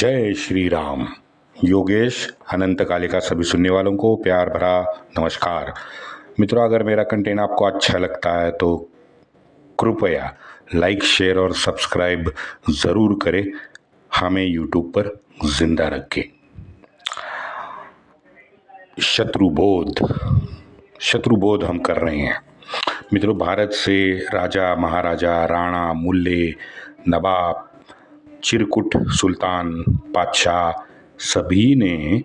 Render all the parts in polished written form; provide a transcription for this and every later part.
जय श्री राम। योगेश अनंत कालिका सभी सुनने वालों को प्यार भरा नमस्कार। मित्रों, अगर मेरा कंटेंट आपको अच्छा लगता है तो कृपया लाइक, शेयर और सब्सक्राइब ज़रूर करें। हमें यूट्यूब पर जिंदा रखें। शत्रुबोध हम कर रहे हैं। मित्रों, भारत से राजा, महाराजा, राणा, मुल्ले, नवाब, चिरकुट, सुल्तान, बादशाह सभी ने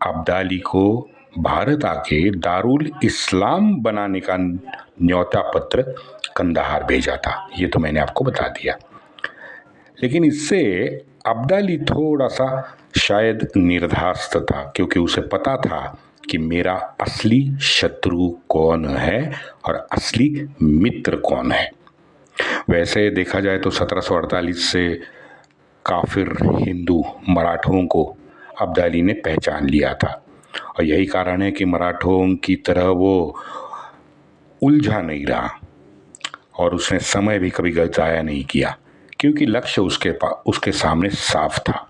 अब्दाली को भारत आके दारुल इस्लाम बनाने का न्योता पत्र कंदाहार भेजा था। ये तो मैंने आपको बता दिया। लेकिन इससे अब्दाली थोड़ा सा शायद निर्धास्त था, क्योंकि उसे पता था कि मेरा असली शत्रु कौन है और असली मित्र कौन है। वैसे देखा जाए तो 1748 से काफिर हिंदू मराठों को अब्दाली ने पहचान लिया था, और यही कारण है कि मराठों की तरह वो उलझा नहीं रहा और उसने समय भी कभी गंवाया नहीं किया, क्योंकि लक्ष्य उसके सामने साफ था।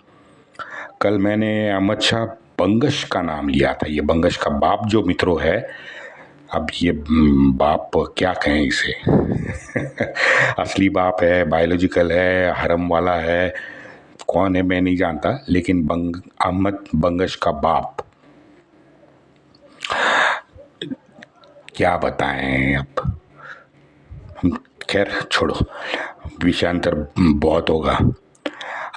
कल मैंने अहमद शाह बंगश का नाम लिया था। ये बंगश का बाप जो मित्रों है, अब ये बाप क्या कहें इसे असली बाप है, बायोलॉजिकल है, हरम वाला है, कौन है मैं नहीं जानता, लेकिन अहमद बंगश का बाप क्या बताएं। अब खैर छोड़ो, विषयांतर बहुत होगा।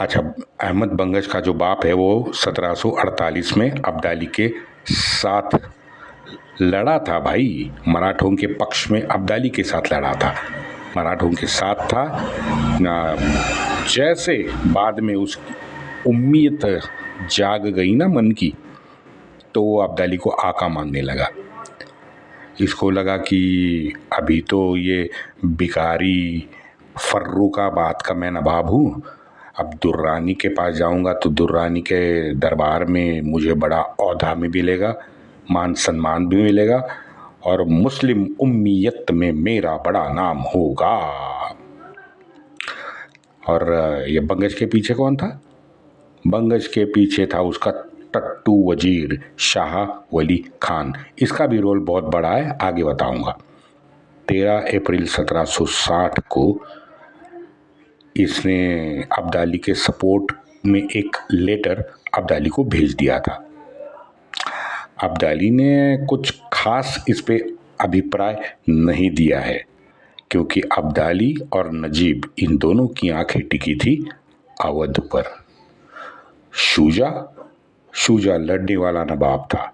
अच्छा, अहमद बंगश का जो बाप है वो 1748 में अब्दाली के साथ लड़ा था। भाई, मराठों के पक्ष में अब्दाली के साथ लड़ा था, मराठों के साथ था। जैसे बाद में उस उम्मीद जाग गई ना मन की, तो वो अब्दाली को आका मानने लगा। इसको लगा कि अभी तो ये भिखारी फर्रुखाबाद का मैं नवाब हूँ, अब दुर्रानी के पास जाऊंगा तो दुर्रानी के दरबार में मुझे बड़ा औहदा भी मिलेगा, मान सम्मान भी मिलेगा, और मुस्लिम उम्मियत में मेरा बड़ा नाम होगा। और ये बंगश के पीछे कौन था? बंगश के पीछे था उसका टट्टू वजीर शाह वली खान। इसका भी रोल बहुत बड़ा है, आगे बताऊंगा। 13 अप्रैल 1760 को इसने अब्दाली के सपोर्ट में एक लेटर अब्दाली को भेज दिया था। अब्दाली ने कुछ खास इस पे अभिप्राय नहीं दिया है, क्योंकि अब्दाली और नजीब इन दोनों की आंखें टिकी थी अवध पर। शूजा लड़ने वाला नवाब था।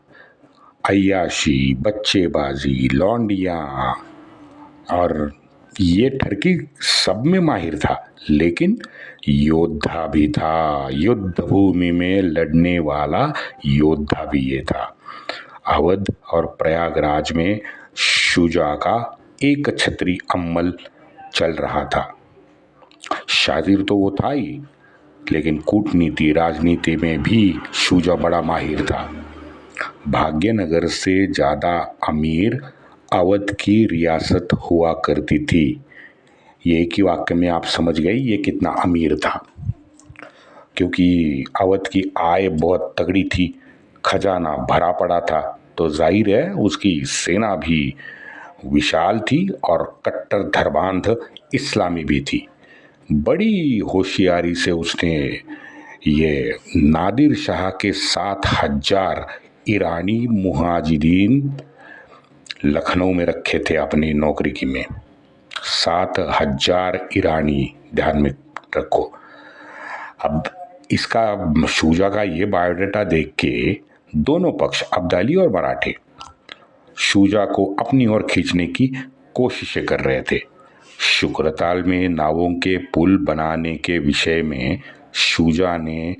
अय्याशी, बच्चेबाजी, लौंडियां और ये ठरकी सब में माहिर था, लेकिन योद्धा भी था। युद्ध भूमि में लड़ने वाला योद्धा भी ये था। अवध और प्रयागराज में शुजा का एक छत्री अमल चल रहा था। शातिर तो वो था ही, लेकिन कूटनीति, राजनीति में भी शुजा बड़ा माहिर था। भाग्यनगर से ज़्यादा अमीर अवध की रियासत हुआ करती थी। ये एक ही वाक्य में आप समझ गए ये कितना अमीर था, क्योंकि अवध की आय बहुत तगड़ी थी, खजाना भरा पड़ा था, तो जाहिर है उसकी सेना भी विशाल थी और कट्टर धर्मांध इस्लामी भी थी। बड़ी होशियारी से उसने ये नादिर शाह के 7,000 ईरानी मुहाजिरीन लखनऊ में रखे थे अपनी नौकरी की में। 7,000 ईरानी, ध्यान में रखो। अब इसका शुजा का ये बायोडाटा देख के दोनों पक्ष, अब्दाली और मराठे, शुजा को अपनी ओर खींचने की कोशिशें कर रहे थे। शुक्रताल में नावों के पुल बनाने के विषय में शुजा ने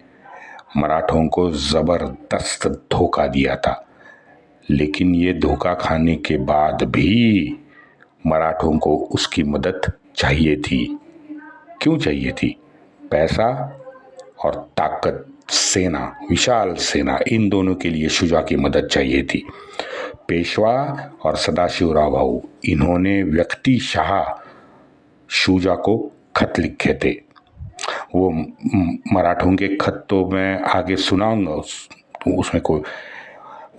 मराठों को जबरदस्त धोखा दिया था, लेकिन ये धोखा खाने के बाद भी मराठों को उसकी मदद चाहिए थी। क्यों चाहिए थी? पैसा और ताकत, सेना, विशाल सेना, इन दोनों के लिए शुजा की मदद चाहिए थी। पेशवा और सदाशिवराव भाऊ, इन्होंने व्यक्ति शाह शुजा को खत लिखे थे। वो मराठों के खत तो मैं आगे सुनाऊंगा, उसमें कोई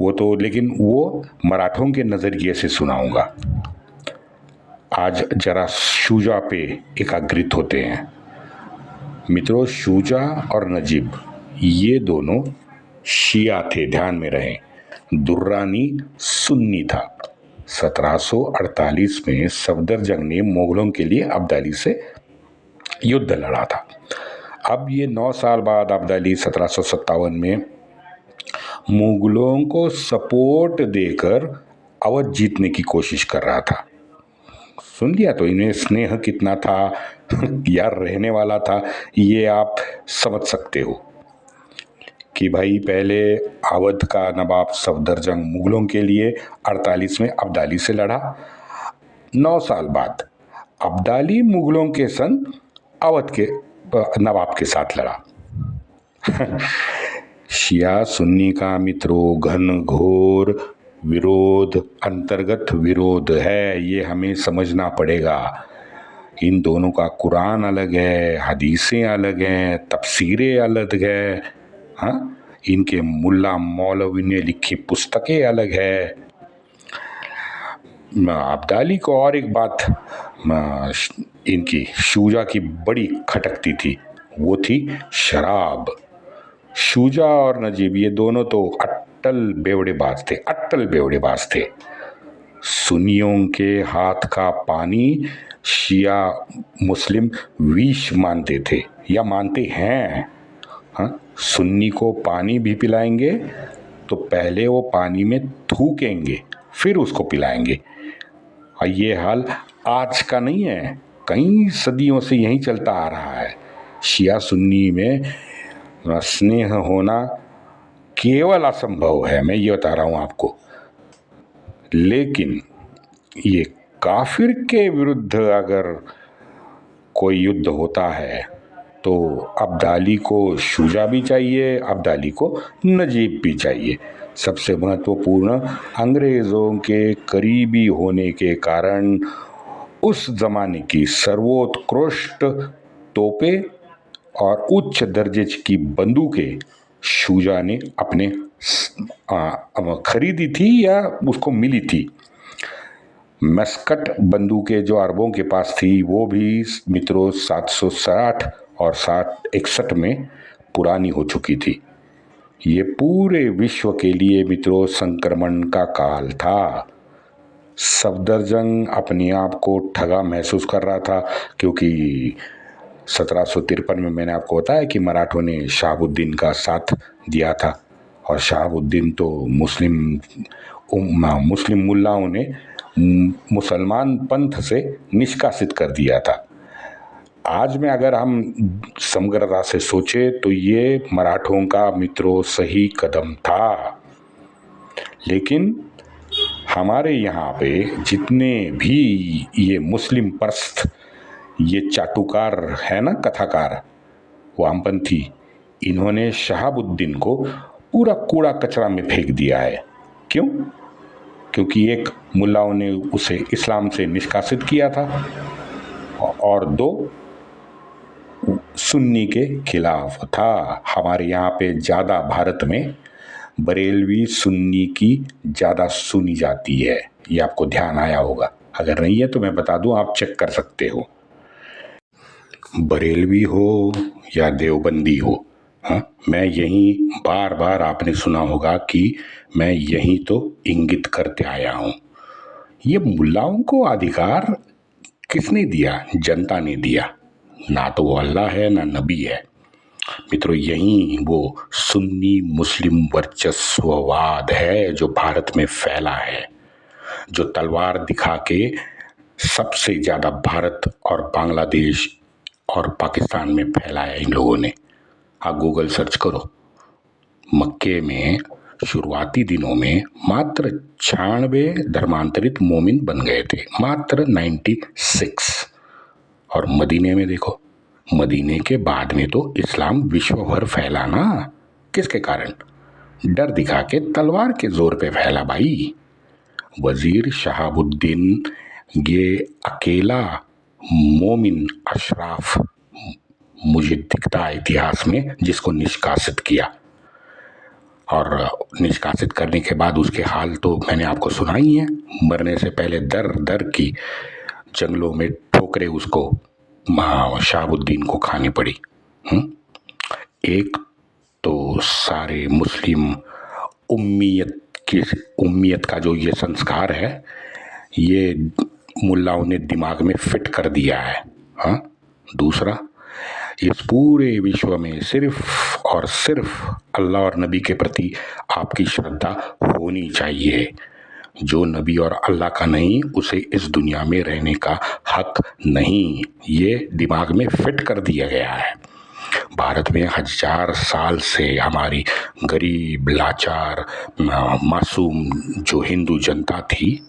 वो तो, लेकिन वो मराठों के नज़रिए से सुनाऊंगा। आज जरा शुजा पे एकाग्रित होते हैं। मित्रों, शुजा और नजीब ये दोनों शिया थे, ध्यान में रहे। दुर्रानी सुन्नी था। 1748 में सफदरजंग ने मुगलों के लिए अब्दाली से युद्ध लड़ा था। अब ये 9 साल बाद अब्दाली 1757 में मुगलों को सपोर्ट देकर अवध जीतने की कोशिश कर रहा था। सुन लिया तो इन्हें स्नेह कितना था यार, रहने वाला था, ये आप समझ सकते हो कि भाई पहले अवध का नवाब सफदरजंग मुगलों के लिए 48 में अब्दाली से लड़ा। 9 साल बाद अब्दाली मुगलों के संग अवध के नवाब के साथ लड़ा। शिया सुन्नी का मित्रों घन घोर विरोध, अंतर्गत विरोध है, ये हमें समझना पड़ेगा। इन दोनों का कुरान अलग है, हदीसें अलग हैं, तफसीरें अलग है, हाँ, इनके मुल्ला मौलवी ने लिखी पुस्तकें अलग है। अब्दाली को और एक बात इनकी शुजा की बड़ी खटकती थी, वो थी शराब। शुजा और नजीब ये दोनों तो अट्टल बेवड़ेबाज थे, अट्टल बेवड़ेबाज थे। सुन्नियों के हाथ का पानी शिया मुस्लिम विष मानते थे या मानते हैं। हाँ, सुन्नी को पानी भी पिलाएंगे तो पहले वो पानी में थूकेंगे फिर उसको पिलाएंगे। और ये हाल आज का नहीं है, कई सदियों से यही चलता आ रहा है। शिया सुन्नी में स्नेह होना केवल असंभव है, मैं ये बता रहा हूं आपको। लेकिन ये काफिर के विरुद्ध अगर कोई युद्ध होता है तो अब्दाली को शुजा भी चाहिए, अब्दाली को नजीब भी चाहिए। सबसे महत्वपूर्ण, अंग्रेजों के करीबी होने के कारण उस जमाने की सर्वोत्कृष्ट तोपें और उच्च दर्जे की बंदूकें शुजा ने अपने खरीदी थी या उसको मिली थी। मस्कट बंदूकें जो अरबों के पास थी वो भी मित्रों 760 और 61 में पुरानी हो चुकी थी। ये पूरे विश्व के लिए मित्रों संक्रमण का काल था। सफदरजंग अपने आप को ठगा महसूस कर रहा था, क्योंकि 1753 में मैंने आपको बताया कि मराठों ने शहाबुद्दीन का साथ दिया था और शहाबुद्दीन तो मुस्लिम मुल्लाओं ने मुसलमान पंथ से निष्कासित कर दिया था। आज में अगर हम समग्रता से सोचे तो ये मराठों का मित्रों सही कदम था। लेकिन हमारे यहाँ पे जितने भी ये मुस्लिम परस्त, ये चाटुकार है ना, कथाकार, वामपंथी, इन्होंने शहाबुद्दीन को पूरा कूड़ा कचरा में फेंक दिया है। क्यों? क्योंकि एक मुल्लाओं ने उसे इस्लाम से निष्कासित किया था और 2 सुन्नी के खिलाफ था। हमारे यहाँ पे ज़्यादा भारत में बरेलवी सुन्नी की ज़्यादा सुनी जाती है, ये आपको ध्यान आया होगा। अगर नहीं है तो मैं बता दूं, आप चेक कर सकते हो। बरेलवी हो या देवबंदी हो, हाँ, मैं यही बार बार आपने सुना होगा कि मैं यही तो इंगित करते आया हूँ। ये मुल्लाओं को अधिकार किसने दिया? जनता ने दिया। ना तो वो अल्लाह है ना नबी है। मित्रों, यही वो सुन्नी मुस्लिम वर्चस्ववाद है जो भारत में फैला है, जो तलवार दिखा के सबसे ज़्यादा भारत और बांग्लादेश और पाकिस्तान में फैलाया इन लोगों ने। आप गूगल सर्च करो, मक्के में शुरुआती दिनों में मात्र 96 धर्मांतरित मोमिन बन गए थे, मात्र 96। और मदीने में देखो, मदीने के बाद में तो इस्लाम विश्व भर फैला ना। किसके कारण? डर दिखा के, तलवार के जोर पे फैला भाई। वजीर शहाबुद्दीन ये अकेला मोमिन अशराफ मुझे दिखता है इतिहास में जिसको निष्कासित किया, और निष्कासित करने के बाद उसके हाल तो मैंने आपको सुनाई है। मरने से पहले दर दर की जंगलों में ठोकरें उसको शहाबुद्दीन को खानी पड़ी। एक तो सारे मुस्लिम उम्मियत का जो ये संस्कार है, ये मुल्लाओं ने दिमाग में फिट कर दिया है। हाँ, दूसरा, इस पूरे विश्व में सिर्फ और सिर्फ अल्लाह और नबी के प्रति आपकी श्रद्धा होनी चाहिए। जो नबी और अल्लाह का नहीं, उसे इस दुनिया में रहने का हक नहीं। ये दिमाग में फिट कर दिया गया है। भारत में 1000 साल से हमारी गरीब, लाचार, मासूम जो हिंदू जनता थी,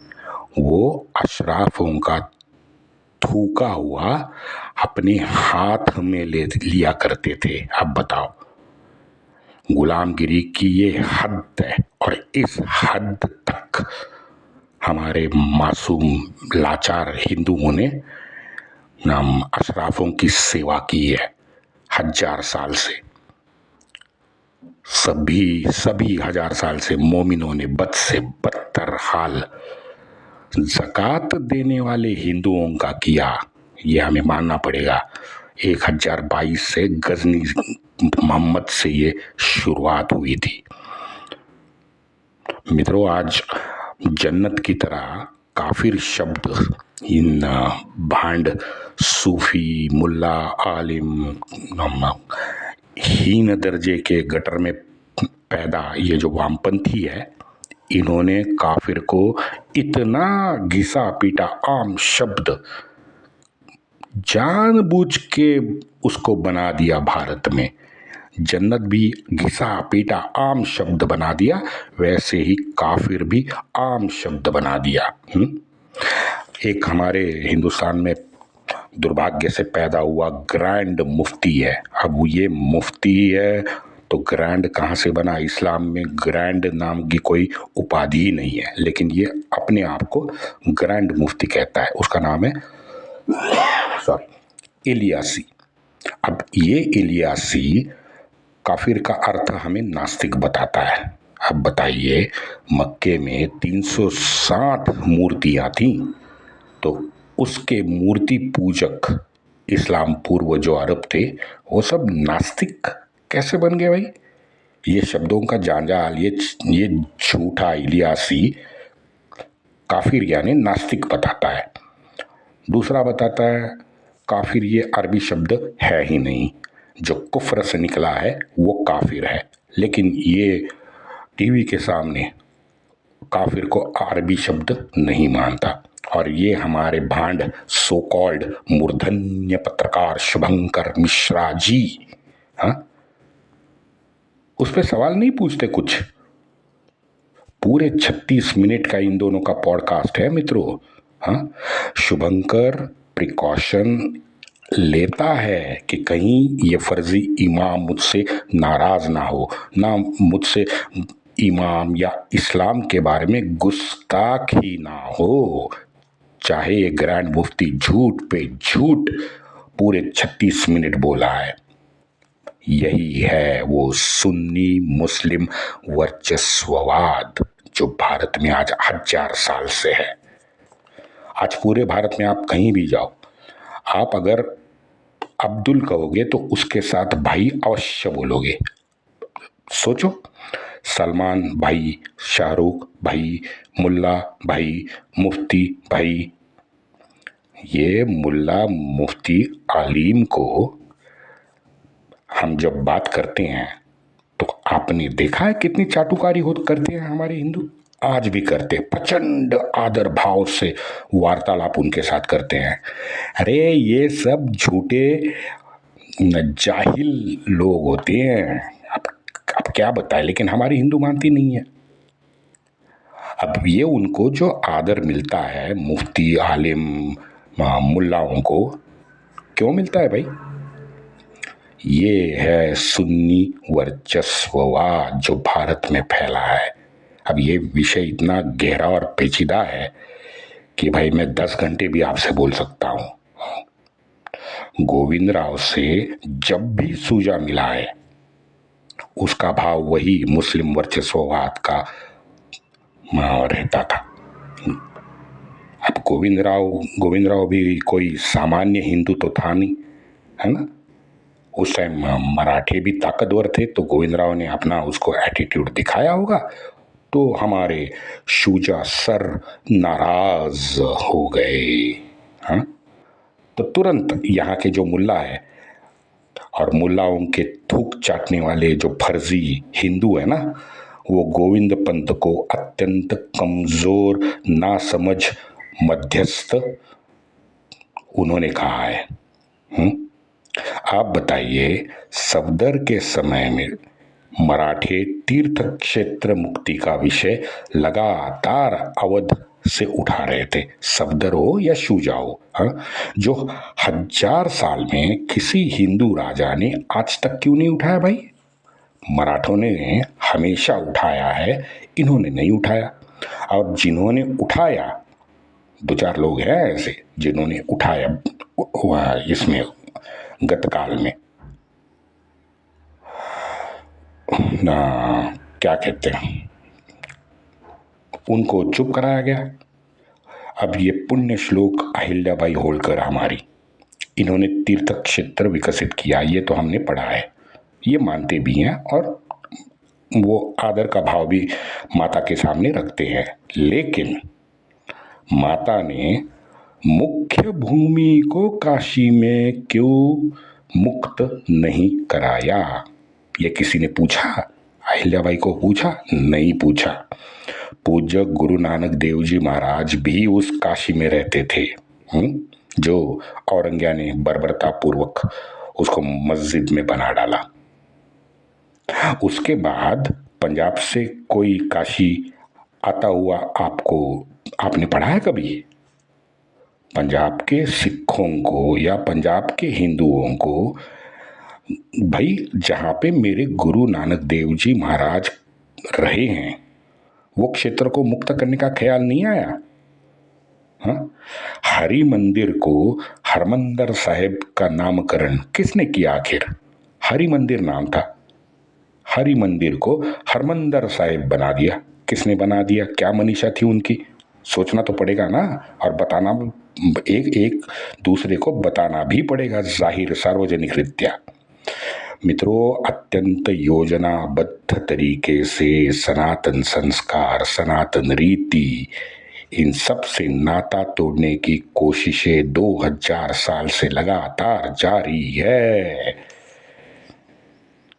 वो अशराफों का थूका हुआ अपने हाथ में ले लिया करते थे। अब बताओ, गुलामगिरी की ये हद है, और इस हद तक हमारे मासूम लाचार हिंदुओं ने अशराफों की सेवा की है 1000 साल से। सभी 1000 साल से मोमिनों ने बद से बदतर हाल ज़कात देने वाले हिंदुओं का किया, ये हमें मानना पड़ेगा। 1022 से गजनी मोहम्मद से ये शुरुआत हुई थी। मित्रों, आज जन्नत की तरह काफिर शब्द इन भांड सूफी, मुल्ला, आलिम, हीन दर्जे के गटर में पैदा ये जो वामपंथी है, इन्होंने काफिर को इतना घिसा पीटा आम शब्द जानबूझ के उसको बना दिया। भारत में जन्नत भी घिसा पीटा आम शब्द बना दिया, वैसे ही काफिर भी आम शब्द बना दिया। एक हमारे हिंदुस्तान में दुर्भाग्य से पैदा हुआ ग्रैंड मुफ्ती है। अब ये मुफ्ती है तो ग्रैंड कहाँ से बना? इस्लाम में ग्रैंड नाम की कोई उपाधि ही नहीं है, लेकिन ये अपने आप को ग्रैंड मुफ्ती कहता है। उसका नाम है इलियासी। अब ये इलियासी काफिर का अर्थ हमें नास्तिक बताता है। अब बताइए, मक्के में 360 मूर्तियां थी, तो उसके मूर्ति पूजक इस्लाम पूर्व जो अरब थे, वो सब नास्तिक कैसे बन गए भाई? ये शब्दों का जांजाल, ये झूठा इलियासी काफिर यानी नास्तिक बताता है। दूसरा बताता है काफिर ये अरबी शब्द है ही नहीं, जो कुफ्र से निकला है वो काफिर है। लेकिन ये टीवी के सामने काफिर को अरबी शब्द नहीं मानता, और ये हमारे भांड सो कॉल्ड मूर्धन्य पत्रकार शुभंकर मिश्रा जी, हाँ, उस पर सवाल नहीं पूछते कुछ। पूरे 36 मिनट का इन दोनों का पॉडकास्ट है मित्रों। हाँ, शुभंकर प्रिकॉशन लेता है कि कहीं ये फर्जी इमाम मुझसे नाराज ना हो, ना मुझसे इमाम या इस्लाम के बारे में गुस्ताख ही ना हो। चाहे ये ग्रैंड मुफ्ती झूठ पे झूठ पूरे 36 मिनट बोला है। यही है वो सुन्नी मुस्लिम वर्चस्ववाद जो भारत में आज 1000 साल से है। आज पूरे भारत में आप कहीं भी जाओ, आप अगर अब्दुल कहोगे तो उसके साथ भाई अवश्य बोलोगे। सोचो, सलमान भाई, शाहरुख भाई, मुल्ला भाई, मुफ्ती भाई। ये मुल्ला मुफ्ती आलिम को हम जब बात करते हैं तो आपने देखा है कितनी चाटुकारी हो करते हैं हमारे हिंदू? आज भी करते, प्रचंड आदर भाव से वार्तालाप उनके साथ करते हैं। अरे ये सब झूठे जाहिल लोग होते हैं। अब क्या बताएं, लेकिन हमारी हिंदू मानती नहीं है। अब ये उनको जो आदर मिलता है मुफ्ती आलिम मुल्लाओं को, क्यों मिलता है भाई? ये है सुन्नी वर्चस्ववाद जो भारत में फैला है। अब ये विषय इतना गहरा और पेचीदा है कि भाई मैं 10 घंटे भी आपसे बोल सकता हूँ। गोविंदराव से जब भी सूजा मिला है उसका भाव वही मुस्लिम वर्चस्ववाद का रहता था। अब गोविंदराव भी कोई सामान्य हिंदू तो था नहीं, है ना। उस टाइम मराठे भी ताकतवर थे, तो गोविंदराव ने अपना उसको एटीट्यूड दिखाया होगा, तो हमारे शूजा सर नाराज हो गए। हाँ, तो तुरंत यहाँ के जो मुल्ला है और मुल्लाओं के थूक चाटने वाले जो फर्जी हिंदू है ना, वो गोविंद पंत को अत्यंत कमजोर, नासमझ, मध्यस्थ उन्होंने कहा है। आप बताइए, सफदर के समय में मराठे तीर्थ क्षेत्र मुक्ति का विषय लगातार अवध से उठा रहे थे, सफदर हो या शूजा हो। जो 1000 साल में किसी हिंदू राजा ने आज तक क्यों नहीं उठाया भाई? मराठों ने हमेशा उठाया है, इन्होंने नहीं उठाया। और जिन्होंने उठाया, 2-4 लोग हैं ऐसे जिन्होंने उठाया इसमें गतकाल में क्या कहते हैं, उनको चुप कराया गया। अब ये पुण्य श्लोक अहिल्याबाई होलकर हमारी, इन्होंने तीर्थ क्षेत्र विकसित किया, ये तो हमने पढ़ा है, ये मानते भी हैं और वो आदर का भाव भी माता के सामने रखते हैं। लेकिन माता ने मुख्य भूमि को काशी में क्यों मुक्त नहीं कराया? ये किसी ने पूछा? अहिल्याबाई को पूछा? नहीं पूछा। पूज्य गुरु नानक देव जी महाराज भी उस काशी में रहते थे, जो औरंगजेब ने बर्बरता पूर्वक उसको मस्जिद में बना डाला। उसके बाद पंजाब से कोई काशी आता हुआ आपने पढ़ा है कभी? पंजाब के सिखों को या पंजाब के हिंदुओं को भाई, जहाँ पे मेरे गुरु नानक देव जी महाराज रहे हैं वो क्षेत्र को मुक्त करने का ख्याल नहीं आया। हाँ, हरि मंदिर को हरमंदर साहिब का नामकरण किसने किया? आखिर हरि मंदिर नाम था, हरि मंदिर को हरमंदर साहिब बना दिया। किसने बना दिया? क्या मनीषा थी उनकी? सोचना तो पड़ेगा ना, और बताना, एक दूसरे को बताना भी पड़ेगा, जाहिर सार्वजनिक रीत्या। मित्रों, अत्यंत योजनाबद्ध तरीके से सनातन संस्कार, सनातन रीति, इन सब से नाता तोड़ने की कोशिशें 2000 साल से लगातार जारी है।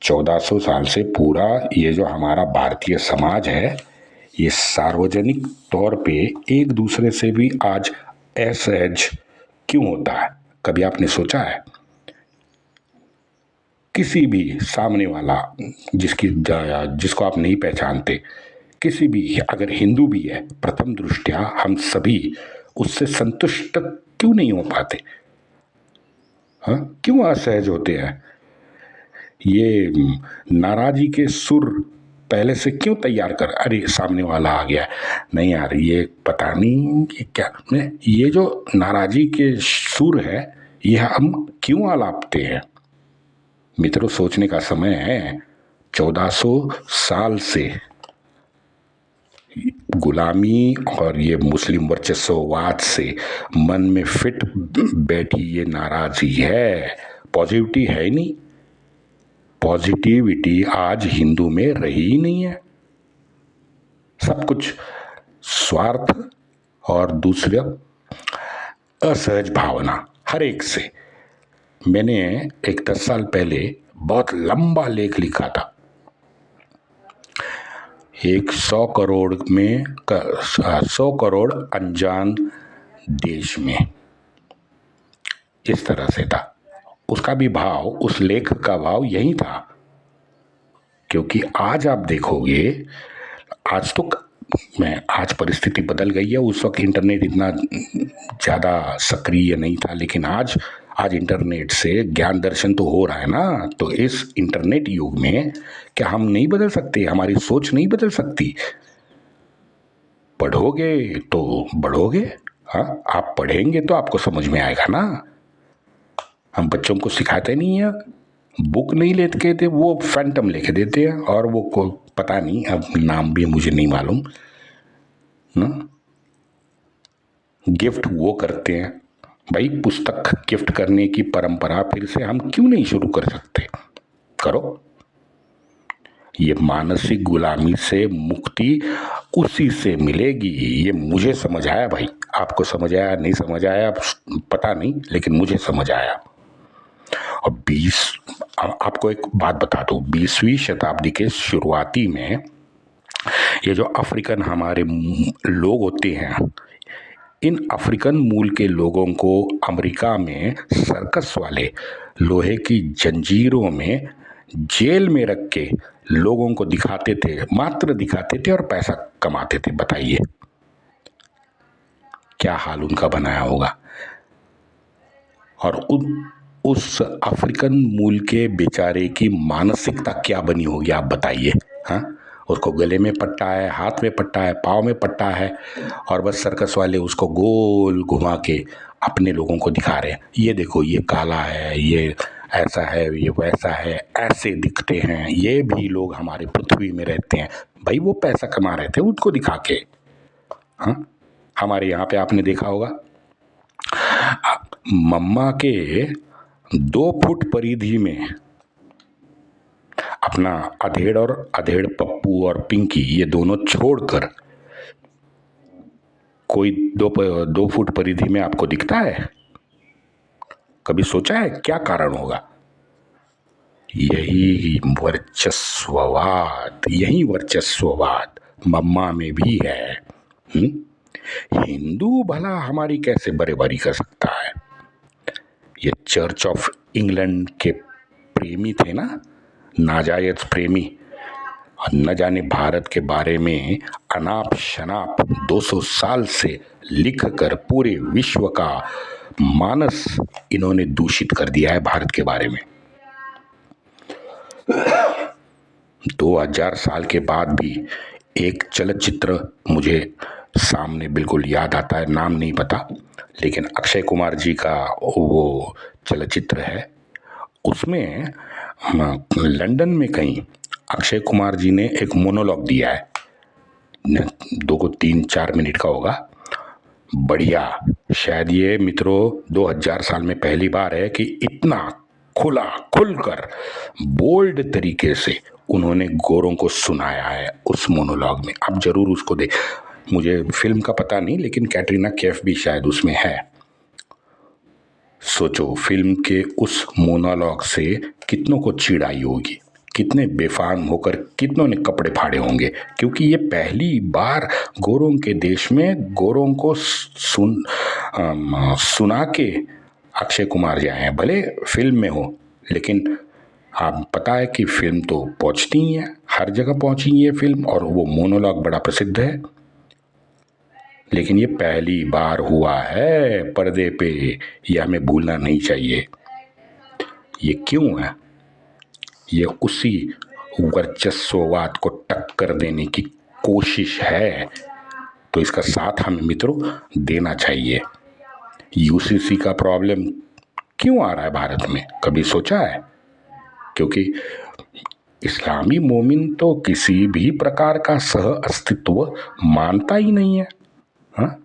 1400 साल से पूरा ये जो हमारा भारतीय समाज है, ये सार्वजनिक तौर पे एक दूसरे से भी आज असहज क्यों होता है? कभी आपने सोचा है? किसी भी सामने वाला जिसको आप नहीं पहचानते, किसी भी, अगर हिंदू भी है, प्रथम दृष्टया हम सभी उससे संतुष्ट क्यों नहीं हो पाते? हाँ, क्यों असहज होते हैं? ये नाराजी के सुर पहले से क्यों तैयार कर, अरे सामने वाला आ गया, नहीं यार ये पता नहीं कि क्या, ये जो नाराजी के सुर है ये हम क्यों आलापते हैं? मित्रों, सोचने का समय है। 1400 साल से गुलामी और ये मुस्लिम वर्चस्ववाद से मन में फिट बैठी ये नाराजी है, पॉजिटिविटी है ही नहीं। पॉजिटिविटी आज हिंदू में रही ही नहीं है। सब कुछ स्वार्थ और दूसरा असहज भावना हर एक से। मैंने एक 10 साल पहले बहुत लंबा लेख लिखा था, 100 करोड़ में 100 करोड़ अनजान देश में, इस तरह से था। उसका भी भाव, उस लेख का भाव यही था, क्योंकि आज आप देखोगे, आज परिस्थिति बदल गई है। उस वक्त इंटरनेट इतना ज़्यादा सक्रिय नहीं था, लेकिन आज इंटरनेट से ज्ञान दर्शन तो हो रहा है ना। तो इस इंटरनेट युग में क्या हम नहीं बदल सकते? हमारी सोच नहीं बदल सकती? पढ़ोगे तो बढ़ोगे। हाँ, आप पढ़ेंगे तो आपको समझ में आएगा ना। हम बच्चों को सिखाते नहीं है, बुक नहीं लेके थे, वो फैंटम लेके देते हैं, और वो को पता नहीं, अब नाम भी मुझे नहीं मालूम ना। गिफ्ट वो करते हैं। भाई पुस्तक गिफ्ट करने की परंपरा फिर से हम क्यों नहीं शुरू कर सकते? करो। ये मानसिक गुलामी से मुक्ति उसी से मिलेगी, ये मुझे समझ आया भाई। आपको समझ आया नहीं समझ आया पता नहीं, लेकिन मुझे समझ आया। और आपको एक बात बता दूं, 20वीं शताब्दी के शुरुआती में ये जो अफ्रीकन हमारे लोग होते हैं, इन अफ्रीकन मूल के लोगों को अमेरिका में सर्कस वाले लोहे की जंजीरों में जेल में रख के लोगों को दिखाते थे, मात्र दिखाते थे और पैसा कमाते थे। बताइए क्या हाल उनका बनाया होगा। और उस अफ्रीकन मूल के बेचारे की मानसिकता क्या बनी होगी, आप बताइए। हाँ, उसको गले में पट्टा है, हाथ में पट्टा है, पाँव में पट्टा है, और बस सर्कस वाले उसको गोल घुमा के अपने लोगों को दिखा रहे हैं, ये देखो ये काला है, ये ऐसा है, ये वैसा है, ऐसे दिखते हैं, ये भी लोग हमारे पृथ्वी में रहते हैं। भाई वो पैसा कमा रहे थे उनको दिखा के। हाँ, हमारे यहाँ पे आपने देखा होगा, मम्मा के 2 फुट परिधि में अपना अधेड़ और अधेड़ पप्पू और पिंकी ये दोनों छोड़कर कोई 2 फुट परिधि में आपको दिखता है? कभी सोचा है क्या कारण होगा? यही वर्चस्ववाद मम्मा में भी है। हिंदू भला हमारी कैसे बरेबरी कर सकता है? ये चर्च ऑफ इंग्लैंड के प्रेमी थे ना, नाजायज प्रेमी, और न जाने भारत के बारे में अनाप शनाप 200 साल से लिख कर पूरे विश्व का मानस इन्होंने दूषित कर दिया है भारत के बारे में। 2000 साल के बाद भी एक चलचित्र मुझे सामने बिल्कुल याद आता है, नाम नहीं पता, लेकिन अक्षय कुमार जी का वो चलचित्र है। उसमें लंदन में कहीं अक्षय कुमार जी ने एक मोनोलॉग दिया है, 3-4 मिनट का होगा। बढ़िया, शायद ये मित्रों 2000 साल में पहली बार है कि इतना खुलकर बोल्ड तरीके से उन्होंने गोरों को सुनाया है उस मोनोलॉग में। आप जरूर उसको देख, मुझे फिल्म का पता नहीं, लेकिन कैटरीना कैफ भी शायद उसमें है। सोचो फिल्म के उस मोनोलॉग से कितनों को चिढ़ाई होगी, कितने बेफाम होकर कितनों ने कपड़े फाड़े होंगे, क्योंकि ये पहली बार गोरों के देश में गोरों को सुना के अक्षय कुमार जी आए हैं। भले फिल्म में हो, लेकिन आप पता है कि फिल्म तो पहुंचती ही है, हर जगह पहुंची ये फिल्म, और वो मोनोलॉग बड़ा प्रसिद्ध है। लेकिन ये पहली बार हुआ है पर्दे पे, ये हमें भूलना नहीं चाहिए। ये क्यों है? ये उसी वर्चस्ववाद को टक्कर देने की कोशिश है, तो इसका साथ हमें मित्रों देना चाहिए। यूसीसी का प्रॉब्लम क्यों आ रहा है भारत में, कभी सोचा है? क्योंकि इस्लामी मोमिन तो किसी भी प्रकार का सह अस्तित्व मानता ही नहीं है। हाँ?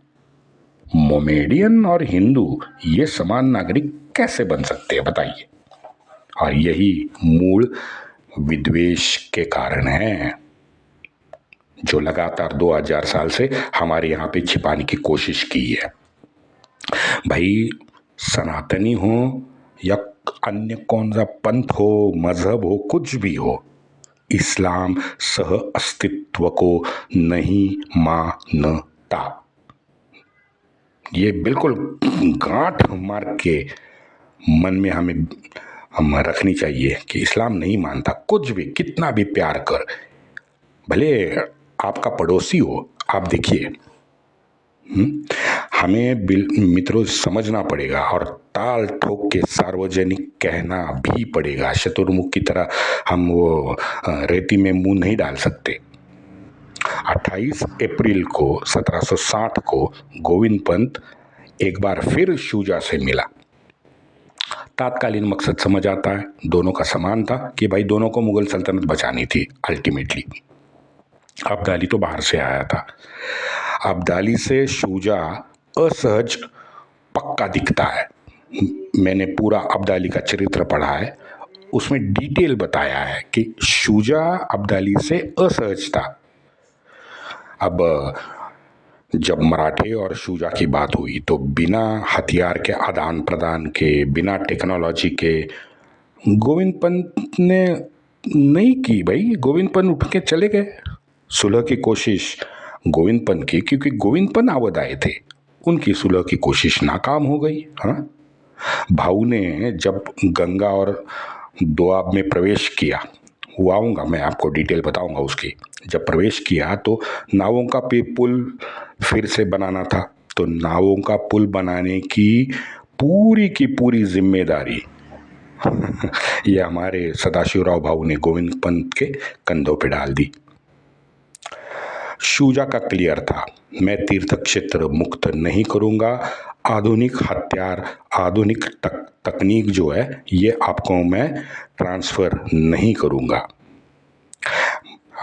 मोमेडियन और हिंदू ये समान नागरिक कैसे बन सकते हैं, बताइए। और यही मूल विद्वेष के कारण है जो लगातार 2000 साल से हमारे यहाँ पे छिपाने की कोशिश की है। भाई सनातनी हो या अन्य कौन सा पंथ हो, मजहब हो, कुछ भी हो, इस्लाम सह अस्तित्व को नहीं मानता। ये बिल्कुल गांठ मार के मन में हम रखनी चाहिए कि इस्लाम नहीं मानता कुछ भी, कितना भी प्यार कर, भले आपका पड़ोसी हो। आप देखिए, हमें मित्रों समझना पड़ेगा और ताल ठोक के सार्वजनिक कहना भी पड़ेगा। शतुरमुख की तरह हम वो रेती में मुंह नहीं डाल सकते। 28 अप्रैल को 1760 को गोविंद पंत एक बार फिर शुजा से मिला, तात्कालीन मकसद समझ आता है, दोनों का समान था कि भाई दोनों को मुगल सल्तनत बचानी थी अल्टीमेटली। अब्दाली तो बाहर से आया था। अब्दाली से शुजा असहज पक्का दिखता है। मैंने पूरा अब्दाली का चरित्र पढ़ा है, उसमें डिटेल बताया है कि शुजा अब्दाली से असहज था। अब जब मराठे और शुजा की बात हुई तो बिना हथियार के आदान प्रदान के, बिना टेक्नोलॉजी के गोविंद पंत ने नहीं की भाई। गोविंद पंत उठ के चले गए। सुलह की कोशिश गोविंद पंत की, क्योंकि गोविंद पंत अवध आए थे, उनकी सुलह की कोशिश नाकाम हो गई। हाँ, भाऊ ने जब गंगा और दोआब में प्रवेश किया, वो आऊँगा, मैं आपको डिटेल बताऊंगा उसकी। जब प्रवेश किया तो नावों का पुल फिर से बनाना था, तो नावों का पुल बनाने की पूरी जिम्मेदारी ये हमारे सदाशिवराव भाऊ ने गोविंद पंत के कंधों पे डाल दी। शुजा का क्लियर था, मैं तीर्थ क्षेत्र मुक्त नहीं करूंगा, आधुनिक हथियार, आधुनिक तकनीक जो है ये आपको मैं ट्रांसफ़र नहीं करूंगा।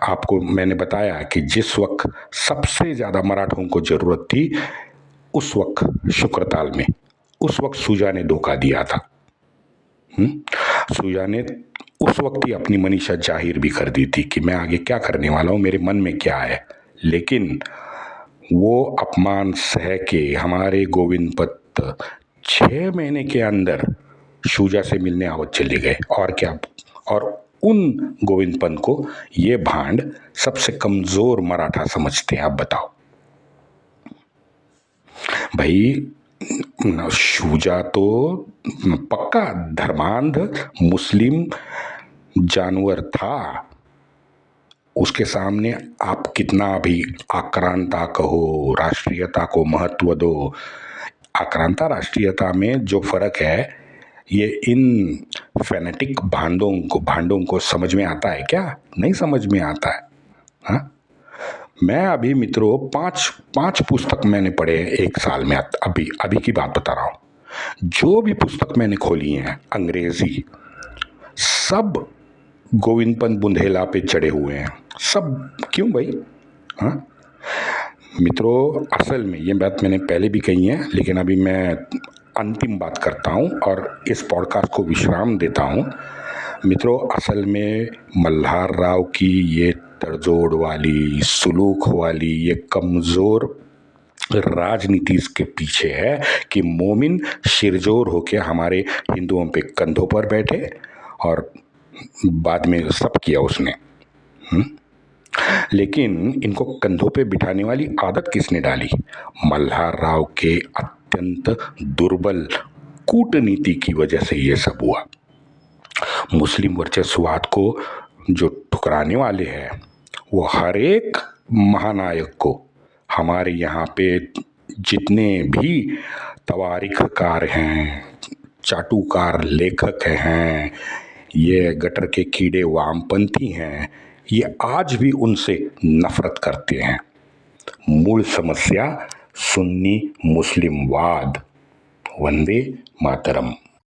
आपको मैंने बताया कि जिस वक्त सबसे ज़्यादा मराठों को ज़रूरत थी उस वक्त शुक्रताल में, उस वक्त शुजा ने धोखा दिया था। शुजा ने उस वक्त ही अपनी मनीषा जाहिर भी कर दी थी कि मैं आगे क्या करने वाला हूँ, मेरे मन में क्या है। लेकिन वो अपमान सह के हमारे गोविंद पंत 6 महीने के अंदर शुजा से मिलने अवध चले गए। और क्या, और उन गोविंद पंत को ये भांड सबसे कमजोर मराठा समझते हैं। आप बताओ भाई, शुजा तो पक्का धर्मांध मुस्लिम जानवर था, उसके सामने आप कितना भी आक्रांता कहो, राष्ट्रीयता को महत्व दो, आक्रांता राष्ट्रीयता में जो फर्क है ये इन फैनेटिक भांडों को समझ में आता है क्या? नहीं समझ में आता है। हाँ, मैं अभी मित्रों पांच पुस्तक मैंने पढ़े एक साल में, अभी की बात बता रहा हूँ। जो भी पुस्तक मैंने खोली हैं अंग्रेजी, सब गोविंद पंत बुंदेला पे चढ़े हुए हैं सब। क्यों भाई? हाँ मित्रों, असल में ये बात मैंने पहले भी कही है, लेकिन अभी मैं अंतिम बात करता हूँ और इस पॉडकास्ट को विश्राम देता हूँ। मित्रों, असल में मल्हार राव की ये तड़जोड़ वाली, सुलूक वाली, ये कमज़ोर राजनीति इसके पीछे है कि मोमिन शिरजोर होके हमारे हिंदुओं पे कंधों पर बैठे और बाद में सब किया उसने। लेकिन इनको कंधों पे बिठाने वाली आदत किसने डाली? मल्हार राव के अत्यंत दुर्बल कूटनीति की वजह से ये सब हुआ। मुस्लिम वर्चस्ववाद को जो ठुकराने वाले हैं वो हर एक महानायक को, हमारे यहाँ पे जितने भी तवारीखकार हैं, चाटुकार लेखक हैं, ये गटर के कीड़े वामपंथी हैं, ये आज भी उनसे नफरत करते हैं। मूल समस्या सुन्नी मुस्लिमवाद। वंदे मातरम।